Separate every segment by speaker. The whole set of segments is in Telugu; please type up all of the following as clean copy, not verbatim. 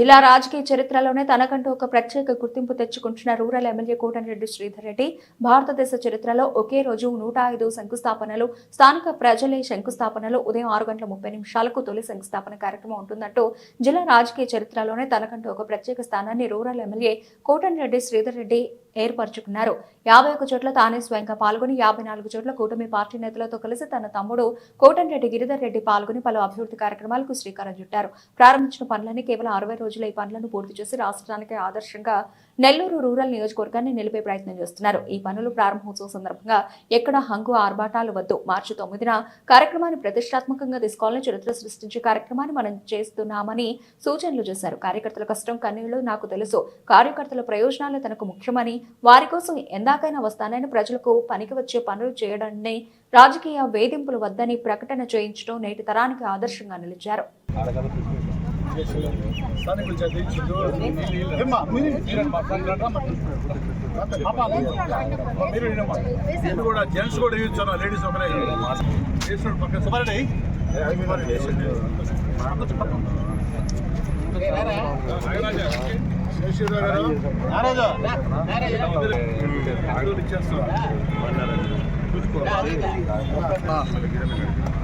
Speaker 1: జిల్లా రాజకీయ చరిత్రలోనే తనకంటూ ఒక ప్రత్యేక గుర్తింపు తెచ్చుకుంటున్న రూరల్ ఎమ్మెల్యే కోటంరెడ్డి శ్రీధర్ రెడ్డి భారతదేశ చరిత్రలో ఒకే రోజు 105 శంకుస్థాపనలు, స్థానిక ప్రజలే శంకుస్థాపనలు, ఉదయం 6:30 తొలి శంకుస్థాపన కార్యక్రమం ఉంటుందంటూ జిల్లా రాజకీయ చరిత్రలోనే తనకంటూ ఒక ప్రత్యేక స్థానాన్ని రూరల్ ఎమ్మెల్యే కోటంరెడ్డి శ్రీధర్ రెడ్డి ఏర్పరచుకున్నారు. 51 చోట్ల తానే స్వయంగా పాల్గొని 54 చోట్ల కూటమి పార్టీ నేతలతో కలిసి తన తమ్ముడు కోటంరెడ్డి గిరిధర్ రెడ్డి పాల్గొని పలు అభివృద్ధి కార్యక్రమాలకు శ్రీకారం చుట్టారు. ప్రారంభించిన పనులన్నీ కేవలం 60 రోజుల ఈ పనులను పూర్తి చేసి రాష్ట్రానికి ఆదర్శంగా నెల్లూరు రూరల్ నియోజకవర్గాన్ని నిలిపే ప్రయత్నం చేస్తున్నారు. ఈ పనులు ప్రారంభోత్సవం సందర్భంగా ఎక్కడ హంగు ఆర్భాటాలు వద్దు. మార్చి 9న కార్యక్రమాన్ని ప్రతిష్టాత్మకంగా తీసుకోవాలని చరిత్ర సృష్టించే కార్యక్రమాన్ని మనం చేస్తున్నామని సూచనలు చేశారు. కార్యకర్తల కష్టం కన్నీళ్లు నాకు తెలుసు. కార్యకర్తల ప్రయోజనాలు తనకు ముఖ్యమని, వారి కోసం ఎందాకైనా వస్తానని, ప్రజలకు పనికి వచ్చే పనులు చేయడాన్ని రాజకీయ వేధింపులు వద్దని ప్రకటన చేయించడం నేటి తరానికి ఆదర్శంగా నిలిచారు.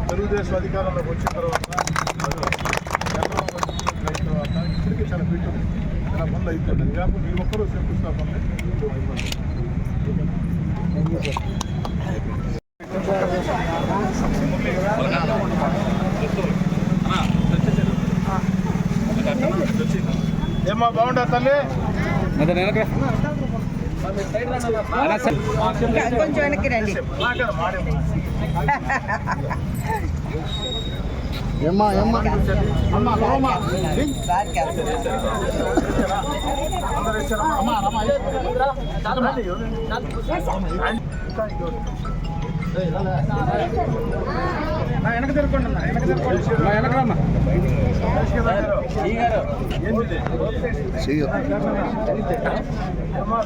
Speaker 2: తెలుగుదేశం అధికారంలోకి వచ్చిన తర్వాత ఇప్పటికీ చాలా పెట్టింది, చాలా పనులు అయిపోయింది. కాకపోతే ఈ ఒక్కరూ శంకుస్థాపన ఏమా బాగుంటా తల్లి
Speaker 3: కొంచెం వెనక్కి రండి.
Speaker 2: వెనక తిరుక్కోండి, వెనకరమ్మా.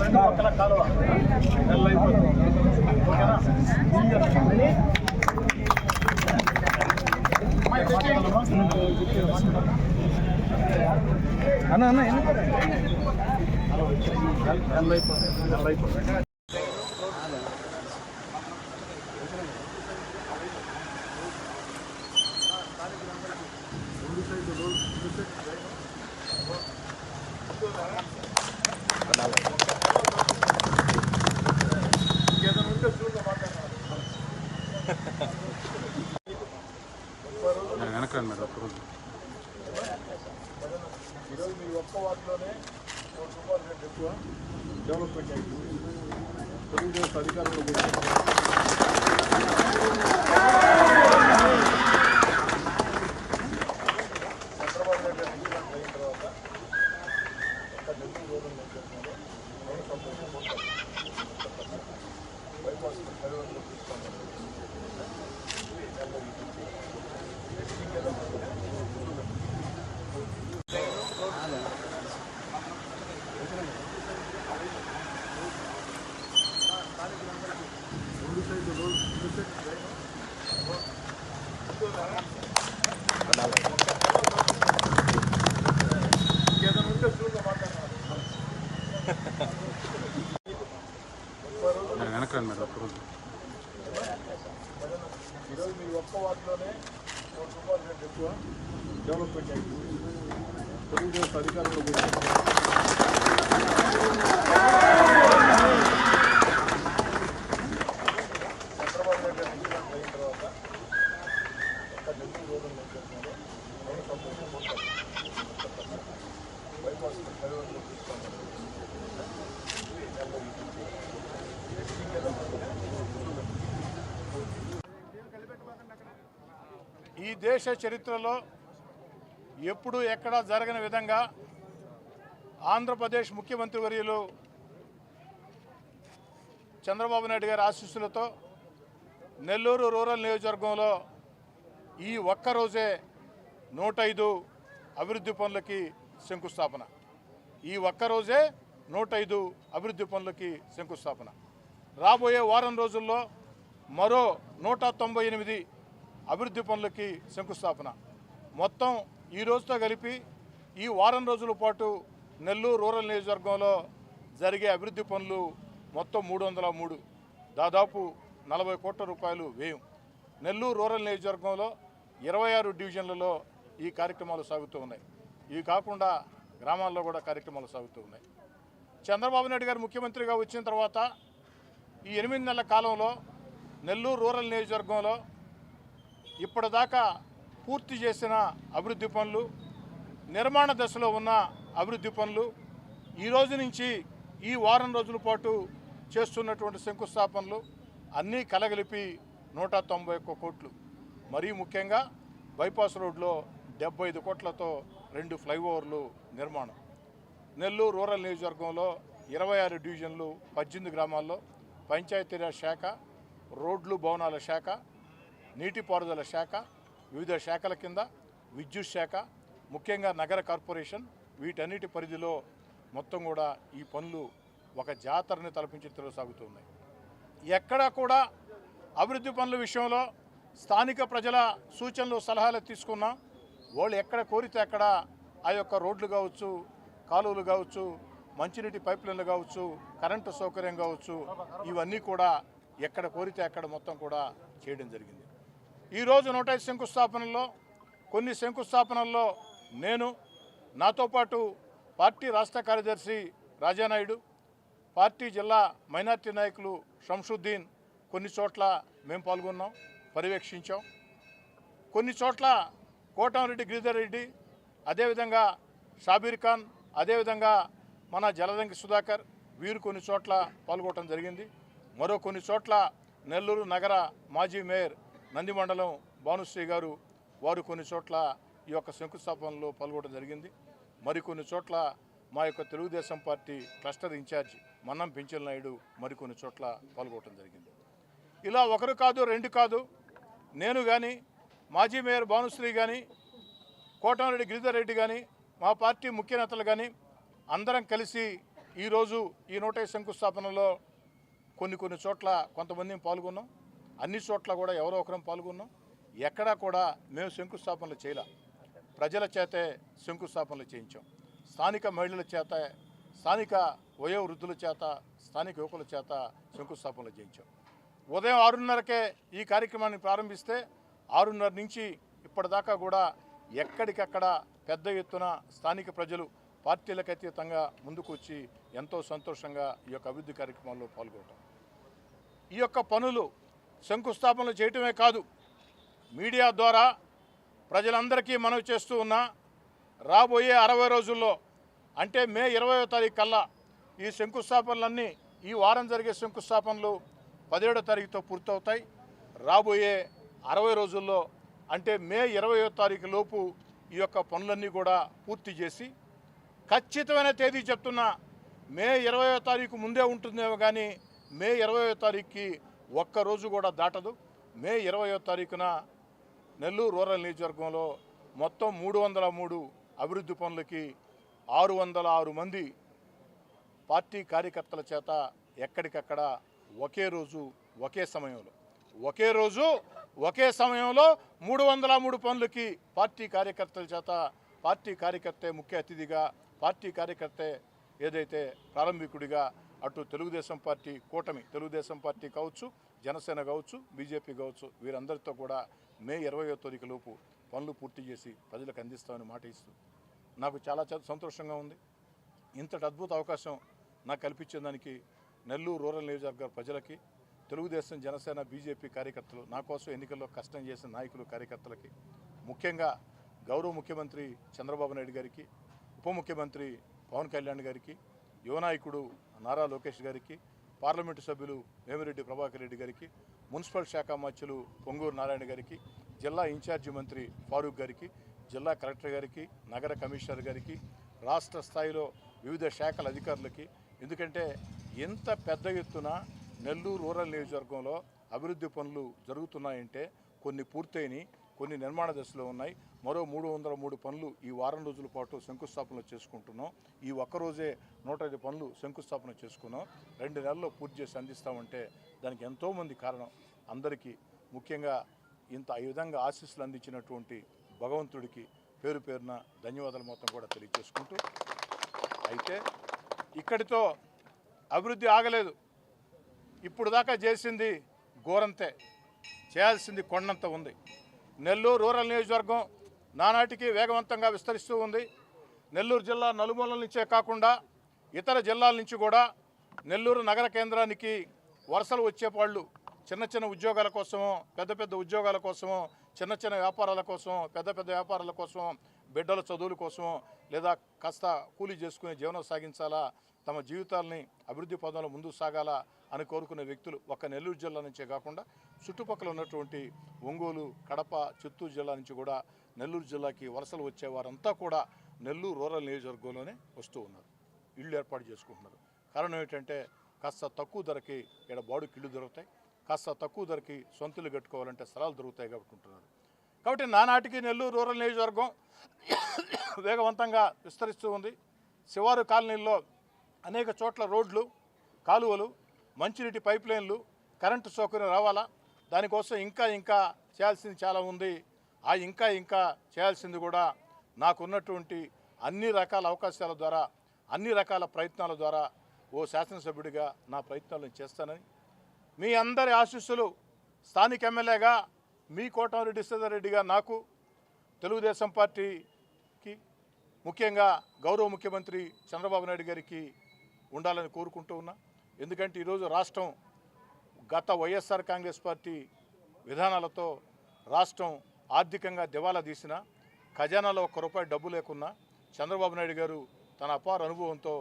Speaker 2: రెండు పక్కల కాలువ అన్న అన్న ఈరోజు మీ ఒక్క వార్డులోనే 1 రూపాయలు రేటు ఎక్కువ డెవలప్మెంట్ అయింది. తెలుగుదేశం అధికారంలో చంద్రబాబు నాయుడు ముఖ్యమంత్రి అయిన తర్వాత ఒక నెల్లూరు రోడ్డు నిర్మిస్తున్నారు. బైపాస్ పరివర్తన తీసుకున్నారు. ఈరోజు మీ ఒక్క వార్డులోనే 1 రూపాయలు రేటు ఎక్కువ డెవలప్మెంట్ అయింది. తెలుగుదేశం అధికారంలో చంద్రబాబు నాయుడు ముఖ్యమంత్రి అయిన తర్వాత ఒక నెల్లూరు రోడ్డు నిర్మిస్తున్నారు. బైపాస్ పరివర్తన తీసుకున్నారు. ఈ దేశ చరిత్రలో ఎప్పుడూ ఎక్కడా జరగని విధంగా ఆంధ్రప్రదేశ్ ముఖ్యమంత్రి వర్యులు చంద్రబాబు నాయుడు గారి ఆశీస్సులతో నెల్లూరు రూరల్ నియోజకవర్గంలో ఈ ఒక్కరోజే 105 అభివృద్ధి పనులకి శంకుస్థాపన. ఈ ఒక్కరోజే 105 అభివృద్ధి పనులకి శంకుస్థాపన. రాబోయే వారం రోజుల్లో మరో 198 అభివృద్ధి పనులకి శంకుస్థాపన. మొత్తం ఈ రోజుతో కలిపి ఈ వారం రోజుల పాటు నెల్లూరు రూరల్ నియోజకవర్గంలో జరిగే అభివృద్ధి పనులు మొత్తం 303, దాదాపు 40 కోట్ల రూపాయలు వ్యయం. నెల్లూరు రూరల్ నియోజకవర్గంలో 26 డివిజన్లలో ఈ కార్యక్రమాలు సాగుతూ ఉన్నాయి. ఇవి కాకుండా గ్రామాల్లో కూడా కార్యక్రమాలు సాగుతూ ఉన్నాయి. చంద్రబాబు నాయుడు గారు ముఖ్యమంత్రిగా వచ్చిన తర్వాత ఈ 8 నెలల కాలంలో నెల్లూరు రూరల్ నియోజకవర్గంలో ఇప్పటిదాకా పూర్తి చేసిన అభివృద్ధి పనులు, నిర్మాణ దశలో ఉన్న అభివృద్ధి పనులు, ఈ రోజు నుంచి ఈ వారం రోజుల పాటు చేస్తున్నటువంటి శంకుస్థాపనలు అన్నీ కలగలిపి 191 కోట్లు. మరీ ముఖ్యంగా బైపాస్ రోడ్లో 75 కోట్లతో 2 ఫ్లైఓవర్లు నిర్మాణం. నెల్లూరు రూరల్ నియోజకవర్గంలో 26 డివిజన్లు 18 గ్రామాల్లో పంచాయతీరాజ్ శాఖ, రోడ్లు భవనాల శాఖ, నీటిపారుదల శాఖ, వివిధ శాఖల కింద విద్యుత్ శాఖ, ముఖ్యంగా నగర కార్పొరేషన్, వీటన్నిటి పరిధిలో మొత్తం కూడా ఈ పనులు ఒక జాతరని తలపించి సాగుతున్నాయి. ఎక్కడా కూడా అభివృద్ధి పనుల విషయంలో స్థానిక ప్రజల సూచనలు సలహాలు తీసుకున్నాం. వాళ్ళు ఎక్కడ కోరితే అక్కడ ఆ యొక్క రోడ్లు కావచ్చు, కాలువలు కావచ్చు, మంచినీటి పైప్లైన్లు కావచ్చు, కరెంటు సౌకర్యం కావచ్చు, ఇవన్నీ కూడా ఎక్కడ కోరితే అక్కడ మొత్తం కూడా చేయడం జరిగింది. ఈరోజు 105 శంకుస్థాపనల్లో కొన్ని శంకుస్థాపనల్లో నేను, నాతో పాటు పార్టీ రాష్ట్ర కార్యదర్శి రాజానాయుడు, పార్టీ జిల్లా మైనార్టీ నాయకులు షంషుద్దీన్ కొన్ని చోట్ల మేము పాల్గొన్నాం, పర్యవేక్షించాం. కొన్ని చోట్ల కోటంరెడ్డి గిరిధర్ రెడ్డి, అదేవిధంగా షాబీర్ ఖాన్, అదేవిధంగా మన జలదంకి సుధాకర్ వీరు కొన్ని చోట్ల పాల్గొనడం జరిగింది. మరో కొన్ని చోట్ల నెల్లూరు నగర మాజీ మేయర్ నంది మండలం భానుశ్రీ గారు వారు కొన్ని చోట్ల ఈ యొక్క శంకుస్థాపనలో పాల్గొనడం జరిగింది. మరికొన్ని చోట్ల మా యొక్క Telugu Desam party cluster incharge Mannam Penchela Naidu మరికొన్ని చోట్ల పాల్గొనడం జరిగింది. ఇలా ఒకరు కాదు, రెండు కాదు, నేను కానీ, మాజీ మేయర్ భానుశ్రీ కానీ, కోటంరెడ్డి గిరిధర్ రెడ్డి కానీ, మా పార్టీ ముఖ్య నేతలు కానీ అందరం కలిసి ఈరోజు ఈ 105 శంకుస్థాపనలో కొన్ని చోట్ల కొంతమంది పాల్గొన్నాం. అన్ని చోట్ల కూడా ఎవరో ఒకరం పాల్గొన్నాం. ఎక్కడా కూడా మేము శంకుస్థాపనలు చేయలే, ప్రజల చేతే శంకుస్థాపనలు చేయించాం. స్థానిక మహిళల చేత, స్థానిక వయోవృద్ధుల చేత, స్థానిక యువకుల చేత శంకుస్థాపనలు చేయించాం. ఉదయం 6:30కే ఈ కార్యక్రమాన్ని ప్రారంభిస్తే 6:30 నుంచి ఇప్పటిదాకా కూడా ఎక్కడికక్కడ పెద్ద ఎత్తున స్థానిక ప్రజలు పార్టీలకు అతీతంగా ముందుకు వచ్చి ఎంతో సంతోషంగా ఈ యొక్క అభివృద్ధి కార్యక్రమాల్లో పాల్గొనడం. ఈ యొక్క పనులు శంకుస్థాపనలు చేయటమే కాదు, మీడియా ద్వారా ప్రజలందరికీ మనవి చేస్తూ ఉన్నా, రాబోయే 60 రోజుల్లో అంటే మే 20వ తారీఖు కల్లా ఈ శంకుస్థాపనలన్నీ, ఈ వారం జరిగే శంకుస్థాపనలు 17వ తారీఖుతో పూర్తవుతాయి. రాబోయే 60 రోజుల్లో అంటే మే 20వ తారీఖు లోపు ఈ యొక్క పనులన్నీ కూడా పూర్తి చేసి, ఖచ్చితమైన తేదీ చెప్తున్నా, మే 20వ తారీఖు ముందే ఉంటుందేమో కానీ మే 20వ తారీఖుకి ఒక్కరోజు కూడా దాటదు. మే 20వ తారీఖున నెల్లూరు రూరల్ నియోజకవర్గంలో మొత్తం 303 అభివృద్ధి పనులకి 606 మంది పార్టీ కార్యకర్తల చేత ఎక్కడికక్కడ ఒకే రోజు ఒకే సమయంలో 303 పనులకి పార్టీ కార్యకర్తల చేత, పార్టీ కార్యకర్తే ముఖ్య అతిథిగా, పార్టీ కార్యకర్తే ఏదైతే ప్రారంభికుడిగా అటు తెలుగుదేశం పార్టీ కూటమి, తెలుగుదేశం పార్టీ కావచ్చు, జనసేన కావచ్చు, బీజేపీ కావచ్చు, వీరందరితో కూడా మే 20వ తారీఖు లోపు పనులు పూర్తి చేసి ప్రజలకు అందిస్తామని మాట ఇస్తూ నాకు చాలా సంతోషంగా ఉంది. ఇంతటి అద్భుత అవకాశం నాకు కల్పించిన దానికి నెల్లూరు రూరల్ నియోజకవర్గ ప్రజలకి, తెలుగుదేశం, జనసేన, బీజేపీ కార్యకర్తలు, నా కోసం ఎన్నికల్లో కష్టం చేసిన నాయకులు, కార్యకర్తలకి, ముఖ్యంగా గౌరవ ముఖ్యమంత్రి చంద్రబాబు నాయుడు గారికి, ఉప ముఖ్యమంత్రి పవన్ కళ్యాణ్ గారికి, యువ నాయకుడు నారా లోకేష్ గారికి, పార్లమెంటు సభ్యులు వేమిరెడ్డి ప్రభాకర్ రెడ్డి గారికి, మున్సిపల్ శాఖ మంత్రులు పొంగూరు నారాయణ గారికి, జిల్లా ఇన్ఛార్జి మంత్రి ఫారూక్ గారికి, జిల్లా కలెక్టర్ గారికి, నగర కమిషనర్ గారికి, రాష్ట్ర స్థాయిలో వివిధ శాఖల అధికారులకి, ఎందుకంటే ఎంత పెద్ద ఎత్తున నెల్లూరు రూరల్ నియోజకవర్గంలో అభివృద్ధి పనులు జరుగుతున్నాయంటే కొన్ని పూర్తయినాయి, కొన్ని నిర్మాణ దశలో ఉన్నాయి. మరో 303 పనులు ఈ వారం రోజుల పాటు శంకుస్థాపనలు చేసుకుంటున్నాం. ఈ ఒక్కరోజే 105 పనులు శంకుస్థాపన చేసుకున్నాం. 2 నెలల్లో పూర్తి చేసి అందిస్తామంటే దానికి ఎంతోమంది కారణం. అందరికీ ముఖ్యంగా ఈ విధంగా ఆశీస్సులు అందించినటువంటి భగవంతుడికి, పేరు పేరున ధన్యవాదాలు మొత్తం కూడా తెలియజేసుకుంటూ, అయితే ఇక్కడితో అభివృద్ధి ఆగలేదు. ఇప్పుడు దాకా చేసింది గోరంతే, చేయాల్సింది కొండంత ఉంది. నెల్లూరు రూరల్ నియోజకవర్గం నానాటికి వేగవంతంగా విస్తరిస్తూ ఉంది. నెల్లూరు జిల్లా నలుమూలల నుంచే కాకుండా ఇతర జిల్లాల నుంచి కూడా నెల్లూరు నగర కేంద్రానికి వలసలు వచ్చేవాళ్ళు చిన్న చిన్న ఉద్యోగాల కోసమో, పెద్ద పెద్ద ఉద్యోగాల కోసమో, చిన్న చిన్న వ్యాపారాల కోసమో, పెద్ద పెద్ద వ్యాపారాల కోసమో, బిడ్డల చదువుల కోసమో, లేదా కాస్త కూలీ చేసుకుని జీవనం సాగించాలా, తమ జీవితాలని అభివృద్ధి పదంలో ముందుకు సాగాలా అని కోరుకునే వ్యక్తులు ఒక్క నెల్లూరు జిల్లా నుంచే కాకుండా చుట్టుపక్కల ఉన్నటువంటి ఒంగోలు, కడప, చిత్తూరు జిల్లా నుంచి కూడా నెల్లూరు జిల్లాకి వలసలు వచ్చేవారంతా కూడా నెల్లూరు రూరల్ నియోజకవర్గంలోనే వస్తూ ఉన్నారు, ఇళ్ళు ఏర్పాటు చేసుకుంటున్నారు. కారణం ఏంటంటే కాస్త తక్కువ ధరకి ఇక్కడ బాడుకి ఇళ్ళు దొరుకుతాయి, కాస్త తక్కువ ధరకి సొంతలు కట్టుకోవాలంటే స్థలాలు దొరుకుతాయి కాబట్టి ఉంటున్నారు. కాబట్టి నానాటికి నెల్లూరు రూరల్ నియోజకవర్గం వేగవంతంగా విస్తరిస్తూ ఉంది. శివారు కాలనీల్లో అనేక చోట్ల రోడ్లు, కాలువలు, మంచినీటి పైప్ లైన్లు, కరెంటు సౌకర్యం రావాలా. దానికోసం ఇంకా చేయాల్సింది చాలా ఉంది. ఆ ఇంకా చేయాల్సింది కూడా నాకున్నటువంటి అన్ని రకాల అవకాశాల ద్వారా, అన్ని రకాల ప్రయత్నాల ద్వారా ఓ శాసనసభ్యుడిగా నా ప్రయత్నాలను చేస్తానని, మీ అందరి ఆశీస్సులు స్థానిక ఎమ్మెల్యేగా మీ కోటమిరెడ్డి శ్రీధర్ రెడ్డిగా నాకు, తెలుగుదేశం పార్టీకి, ముఖ్యంగా గౌరవ ముఖ్యమంత్రి చంద్రబాబు నాయుడు గారికి ఉండాలని కోరుకుంటూ ఉన్నా. ఎందుకంటే ఈరోజు రాష్ట్రం గత వైఎస్ఆర్ కాంగ్రెస్ పార్టీ విధానాలతో రాష్ట్రం ఆర్థికంగా దివాలా తీసిన, ఖజానాలో ₹1 డబ్బు లేకున్నా చంద్రబాబు నాయుడు గారు తన అపార అనుభవంతో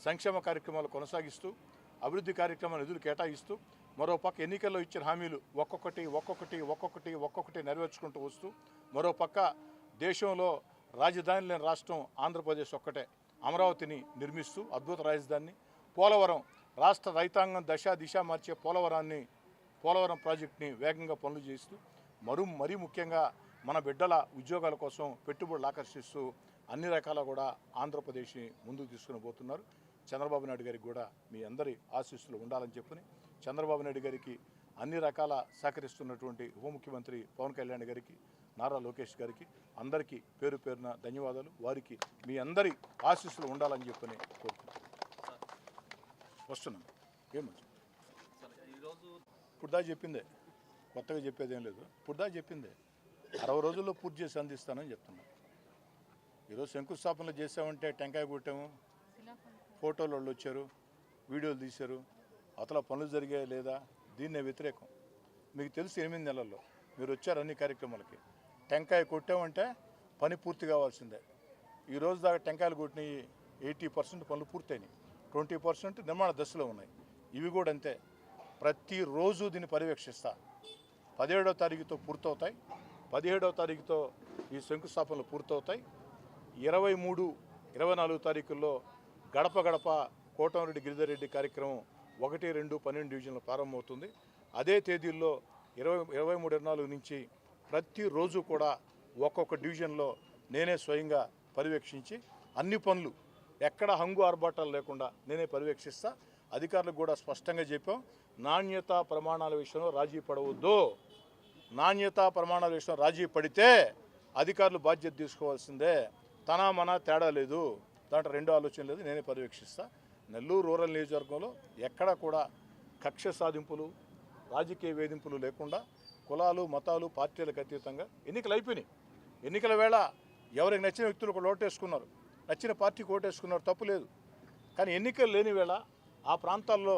Speaker 2: సంక్షేమ కార్యక్రమాలు కొనసాగిస్తూ, అభివృద్ధి కార్యక్రమాల నిధులు కేటాయిస్తూ, మరోపక్క ఎన్నికల్లో ఇచ్చిన హామీలు ఒక్కొక్కటి నెరవేర్చుకుంటూ వస్తూ, మరోపక్క దేశంలో రాజధాని లేని రాష్ట్రం ఆంధ్రప్రదేశ్ ఒక్కటే, అమరావతిని నిర్మిస్తూ అద్భుత రాజధానిని, పోలవరం రాష్ట్ర రైతాంగం దిశ మార్చే పోలవరం ప్రాజెక్టుని వేగంగా పనులు చేస్తూ, మరీ ముఖ్యంగా మన బిడ్డల ఉద్యోగాల కోసం పెట్టుబడులు ఆకర్షిస్తూ అన్ని రకాల కూడా ఆంధ్రప్రదేశ్ని ముందుకు తీసుకుని పోతున్నారు. చంద్రబాబు నాయుడు గారికి కూడా మీ అందరి ఆశీస్సులు ఉండాలని చెప్పని, చంద్రబాబు నాయుడు గారికి అన్ని రకాల సహకరిస్తున్నటువంటి ఉప ముఖ్యమంత్రి పవన్ కళ్యాణ్ గారికి, నారా లోకేష్ గారికి అందరికీ పేరు పేరున ధన్యవాదాలు. వారికి మీ అందరి ఆశీస్సులు ఉండాలని చెప్పని కోరుకుంటున్నాను. వస్తున్నాం. ఏమో ఇప్పుడు దాకా చెప్పిందే, కొత్తగా చెప్పేది ఏం లేదు. ఇప్పుడు దాకా చెప్పిందే 60 రోజుల్లో పూర్తి చేసి అందిస్తానని చెప్తున్నాను. ఈరోజు శంకుస్థాపనలు చేసామంటే టెంకాయ కొట్టాము, ఫోటోలు వాళ్ళు వచ్చారు, వీడియోలు తీశారు, అతల పనులు జరిగాయా లేదా, దీన్నే వ్యతిరేకం. మీకు తెలిసి 8 నెలల్లో మీరు వచ్చారు అన్ని కార్యక్రమాలకి. టెంకాయ కొట్టామంటే పని పూర్తి కావాల్సిందే. ఈరోజు దాకా టెంకాయలు కొట్టినవి 80% పనులు పూర్తయినాయి, 20% నిర్మాణ దశలో ఉన్నాయి. ఇవి కూడా అంతే. ప్రతిరోజు దీన్ని పర్యవేక్షిస్తా. 17వ తారీఖుతో పూర్తవుతాయి, 17వ తారీఖుతో ఈ శంకుస్థాపనలు పూర్తవుతాయి. 23, 24 తారీఖుల్లో గడప గడప కోటమిరెడ్డి గిరిధర్ రెడ్డి కార్యక్రమం 1, 2, 12 డివిజన్లు ప్రారంభమవుతుంది. అదే తేదీల్లో 23, 24 నుంచి ప్రతిరోజు కూడా ఒక్కొక్క డివిజన్లో నేనే స్వయంగా పర్యవేక్షించి అన్ని పనులు ఎక్కడ హంగు ఆర్భాటాలు లేకుండా నేనే పర్యవేక్షిస్తా. అధికారులకు కూడా స్పష్టంగా చెప్పాం, నాణ్యతా ప్రమాణాల విషయంలో రాజీ పడవద్దు. నాణ్యతా ప్రమాణాల విషయంలో రాజీ పడితే అధికారులు బాధ్యత తీసుకోవాల్సిందే. మన తేడా లేదు, దాంట్లో రెండో ఆలోచన లేదు. నేనే పర్యవేక్షిస్తా. నెల్లూరు రూరల్ నియోజకవర్గంలో ఎక్కడ కూడా కక్ష సాధింపులు, రాజకీయ వేధింపులు లేకుండా కులాలు, మతాలు, పార్టీలకు అతీతంగా ఎన్నికలు అయిపోయినాయి. ఎన్నికల వేళ ఎవరికి నచ్చిన వ్యక్తులు ఒక ఓటేసుకున్నారు, నచ్చిన పార్టీకి ఓటేసుకున్నారు, తప్పు లేదు. కానీ ఎన్నికలు లేని వేళ ఆ ప్రాంతాల్లో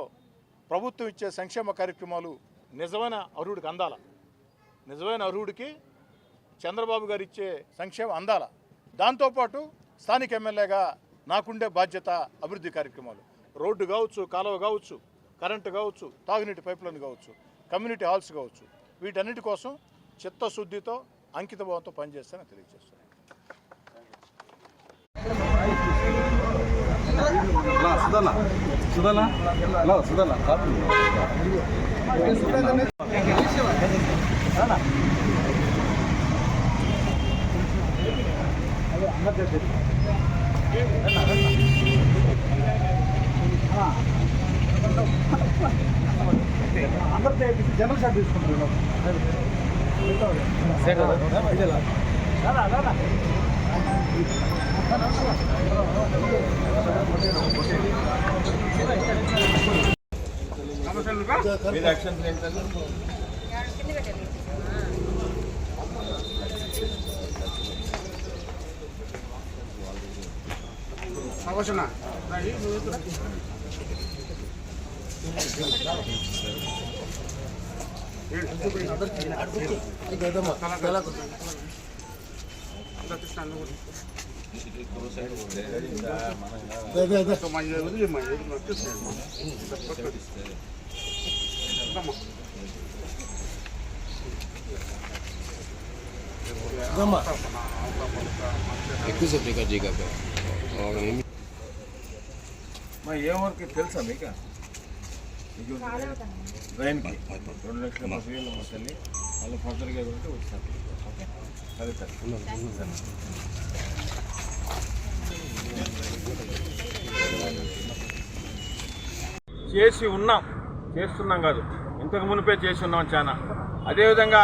Speaker 2: ప్రభుత్వం ఇచ్చే సంక్షేమ కార్యక్రమాలు నిజమైన అర్హుడికి అందాల, నిజమైన అర్హుడికి చంద్రబాబు గారు ఇచ్చే సంక్షేమం అందాల. దాంతోపాటు స్థానిక ఎమ్మెల్యేగా నాకుండే బాధ్యత అభివృద్ధి కార్యక్రమాలు, రోడ్డు కావచ్చు, కాలువ కావచ్చు, కరెంటు కావచ్చు, తాగునీటి పైపులైన్ కావచ్చు, కమ్యూనిటీ హాల్స్ కావచ్చు, వీటన్నిటి కోసం చిత్తశుద్ధితో, అంకితభావంతో పనిచేస్తానని తెలియజేస్తాను.
Speaker 3: జనరల్ షాట్ తీసుకుంటారు. ఎక్కువ సేపు రికార్డ్ చేయకపోయా
Speaker 4: ఏ వర్క్ తెలుసా మీకు రైన్కి 2 లక్షల 10,000 తల్లి వాళ్ళు ఫర్దర్గా ఉంటే వచ్చారు. ఓకే సరే సార్ చేస్తున్నాం కాదు, ఇంతకు మునిపే చేసి ఉన్నాం చాలా. అదేవిధంగా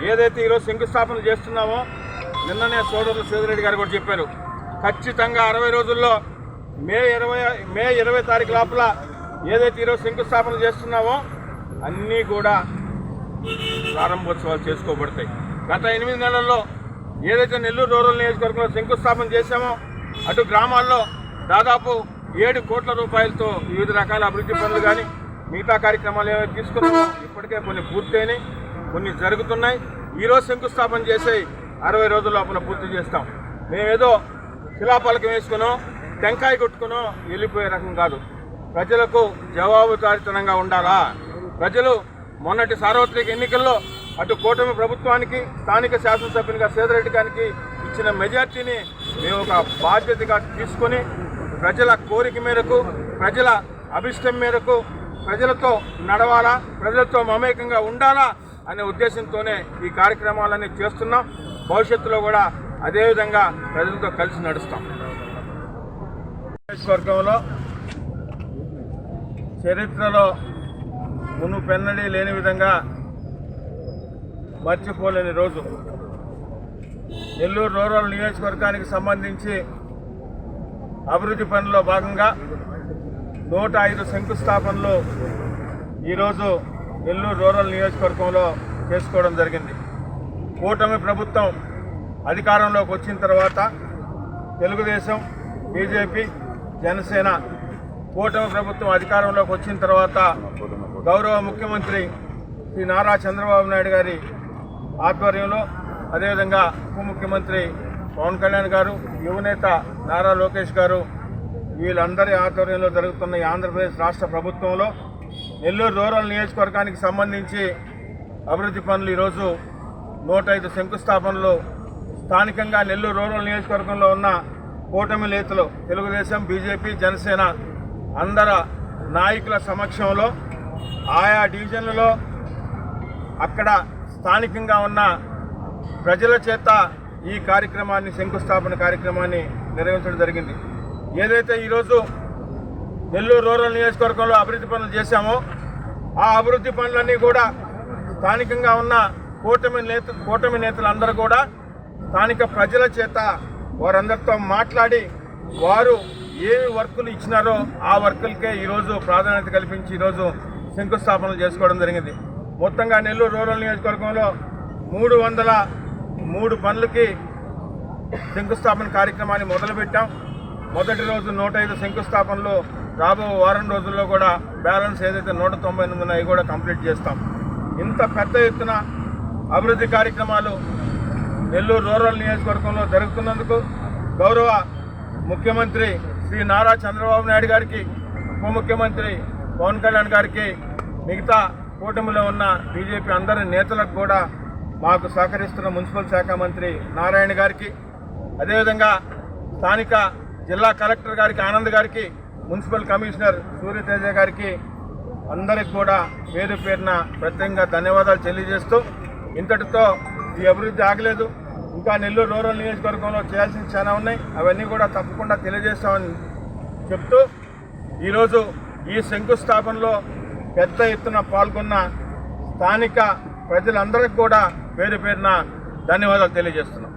Speaker 4: ఏదైతే ఈరోజు శంకుస్థాపన చేస్తున్నామో నిన్ననే సోదరులు సేదిరెడ్డి గారు కూడా చెప్పారు, ఖచ్చితంగా 60 రోజుల్లో మే 20 తారీఖు లోపల ఏదైతే ఈరోజు శంకుస్థాపన చేస్తున్నామో అన్నీ కూడా ప్రారంభోత్సవాలు చేసుకోబడతాయి. గత 8 నెలల్లో ఏదైతే నెల్లూరు రూరల్ నియోజకవర్గంలో శంకుస్థాపన చేశామో అటు గ్రామాల్లో దాదాపు 7 కోట్ల రూపాయలతో వివిధ రకాల అభివృద్ధి పనులు కానీ మిగతా కార్యక్రమాలు ఏవైతే తీసుకున్నామో ఇప్పటికే కొన్ని పూర్తయినాయి, కొన్ని జరుగుతున్నాయి. ఈరోజు శంకుస్థాపన చేసే 60 రోజుల లోపల పూర్తి చేస్తాం. మేమేదో శిలాపలకం వేసుకునో టెంకాయ కొట్టుకునో వెళ్ళిపోయే రకం కాదు. ప్రజలకు జవాబుదారీతనంగా ఉండాలా. ప్రజలు మొన్నటి సార్వత్రిక ఎన్నికల్లో అటు కూటమి ప్రభుత్వానికి స్థానిక శాసనసభ్యునిగా సేదిరెడ్డి గారికి ఇచ్చిన మెజార్టీని మేము ఒక బాధ్యతగా తీసుకొని ప్రజల కోరిక మేరకు, ప్రజల అభిష్టం మేరకు ప్రజలతో నడవాలా, ప్రజలతో మమేకంగా ఉండాలా అనే ఉద్దేశంతోనే ఈ కార్యక్రమాలన్నీ చేస్తున్నాం. భవిష్యత్తులో కూడా అదేవిధంగా ప్రజలతో కలిసి నడుస్తాం. నియోజకవర్గంలో చరిత్రలో మునుపెన్నడీ లేని విధంగా మర్చిపోలేని రోజు నెల్లూరు రూరల్ నియోజకవర్గానికి సంబంధించి అభివృద్ధి పనుల్లో భాగంగా 105 శంకుస్థాపనలు ఈరోజు నెల్లూరు రూరల్ నియోజకవర్గంలో చేసుకోవడం జరిగింది. కూటమి ప్రభుత్వం అధికారంలోకి వచ్చిన తర్వాత తెలుగుదేశం, బీజేపీ, జనసేన కూటమి ప్రభుత్వం అధికారంలోకి వచ్చిన తర్వాత గౌరవ ముఖ్యమంత్రి శ్రీ నారా చంద్రబాబు నాయుడు గారి ఆధ్వర్యంలో, అదేవిధంగా ఉప ముఖ్యమంత్రి పవన్ కళ్యాణ్ గారు, యువనేత నారా లోకేష్ గారు వీళ్ళందరి ఆధ్వర్యంలో జరుగుతున్న ఈ ఆంధ్రప్రదేశ్ రాష్ట్ర ప్రభుత్వంలో నెల్లూరు రూరల్ నియోజకవర్గానికి సంబంధించి అభివృద్ధి పనులు ఈరోజు 105 శంకుస్థాపనలు స్థానికంగా నెల్లూరు రూరల్ నియోజకవర్గంలో ఉన్న కూటమి నేతలు తెలుగుదేశం, బీజేపీ, జనసేన అందరి నాయకుల సమక్షంలో ఆయా డివిజన్లలో అక్కడ స్థానికంగా ఉన్న ప్రజల చేత ఈ కార్యక్రమాన్ని, శంకుస్థాపన కార్యక్రమాన్ని నిర్వహించడం జరిగింది. ఏదైతే ఈరోజు నెల్లూరు రూరల్ నియోజకవర్గంలో అభివృద్ధి పనులు చేశామో ఆ అభివృద్ధి పనులన్నీ కూడా స్థానికంగా ఉన్న కూటమి నేతలందరూ కూడా స్థానిక ప్రజల చేత వారందరితో మాట్లాడి వారు ఏమి వర్కులు ఇచ్చినారో ఆ వర్కులకే ఈరోజు ప్రాధాన్యత కల్పించి ఈరోజు శంకుస్థాపనలు చేసుకోవడం జరిగింది. మొత్తంగా నెల్లూరు రూరల్ నియోజకవర్గంలో 303 పనులకి శంకుస్థాపన కార్యక్రమాన్ని మొదలుపెట్టాం. మొదటి రోజు 105 శంకుస్థాపనలు, రాబో వారం రోజుల్లో కూడా బ్యాలెన్స్ ఏదైతే 198 ఉన్నాయో కూడా కంప్లీట్ చేస్తాం. ఇంత పెద్ద ఎత్తున అభివృద్ధి కార్యక్రమాలు నెల్లూరు రూరల్ నియోజకవర్గంలో జరుగుతున్నందుకు గౌరవ ముఖ్యమంత్రి శ్రీ నారా చంద్రబాబు నాయుడు గారికి, ఉప ముఖ్యమంత్రి పవన్ కళ్యాణ్ గారికి, మిగతా కూటమిలో ఉన్న బీజేపీ అందరి నేతలకు కూడా, మాకు సహకరిస్తున్న మున్సిపల్ శాఖ మంత్రి నారాయణ గారికి, అదేవిధంగా స్థానిక జిల్లా కలెక్టర్ గారికి ఆనంద్ గారికి, మున్సిపల్ కమిషనర్ సూర్యతేజ గారికి అందరికి కూడా పేరు పేరున ప్రత్యేకంగా ధన్యవాదాలు తెలియజేస్తూ, ఇంతటితో ఈ అభివృద్ధి ఆగలేదు. ఇంకా నెల్లూరు రూరల్ నియోజకవర్గంలో చేయాల్సిన చాలా ఉన్నాయి. అవన్నీ కూడా తప్పకుండా తెలియజేస్తామని చెప్తూ ఈరోజు ఈ శంకుస్థాపనలో పెద్ద ఎత్తున పాల్గొన్న స్థానిక ప్రజలందరికీ కూడా పేరు పేరున ధన్యవాదాలు తెలియజేస్తున్నాం.